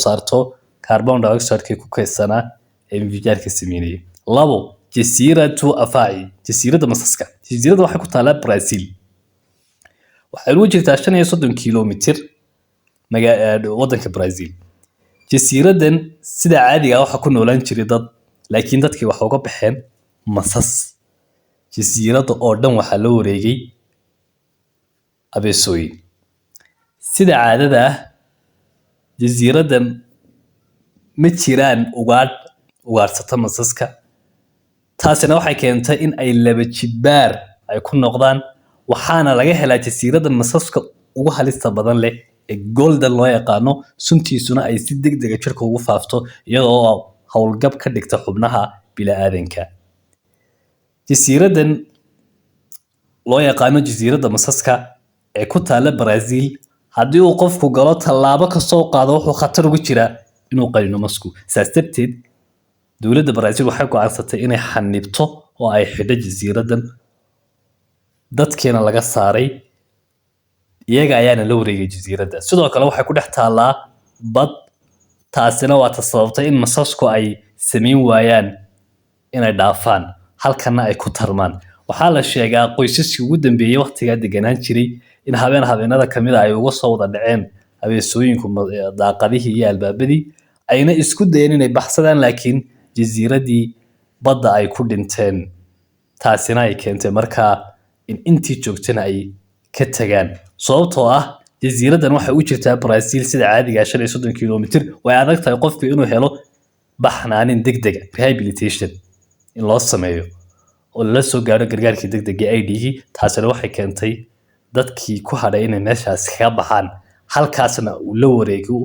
saarto carbon dioxide ku kaysana ee infijaarka sameeyay labo jasiiratu afaaci jasiirada masaska jasiirada waxay ku taalaa Brazil waxay u jirtaa 35 kiiloomitir wadanka Brazil jasiiradan sida caadiga ah waxa ku noolaan jiray dad laakiin dadkii waxa uga baxeen masas jasiirada oo dhan waxa la wareegay abeesooyin sida caadada ah jasiiradan ma jiraan ugaarsata masaska taasina waxay keentay in ay laba jibaar ay ku noqdaan waxaana laga helaa jasiiradan masaska ugu halista badan leh ee golden loo yaqaano suntiisuna ay si degdeg ah jirka ugu faafto iyadoo hawlgab ka dhigta xubnaha bilaadanka jasiiradan loo yaqaano jasiirada masaska ee ku taala Brazil haddii uu qofku galo tallaabo ka soo qaado wuxuu khatar ugu jiraa inuu qalino masku saastabteed dawladda Brazil waxay go'aansatay inay xanibto oo ay xidho jasiiradan dadkeena laga saaray iyaga ayaana la wareegay jasiirada sidoo kale waxay ku dhex taalaa bad taasina waa sababtay in masasku ay sameyn waayaan inay dhaafaan halkana ay ku tarmaan waxaa la sheegaa qoysaskii ugu dambeeyay waqtiga deganaan jiray in habeenada kamid ay uga soo wada dhaceen abeesooyinku daaqadihii iyo albaabadii ayna isku dayeen inay baxsadaan laakiin jasiiradii badda ay ku dhinteen taasina ay keentay markaa in intii joogtana ay ka tagaan sababtoo ah jasiiradan waxay u jirtaa Brazil sida caadiga ah 35 kiiloomitir way adag tahay qofku inuu helo baxnaanin degdeg rehabilitation in loo sameeyo oo la soo gaaro gargaarkii degdega IDG taasina waxay keentay dadkii ku hadhay inay meeshaas ka baxaan halkaasna uu la wareego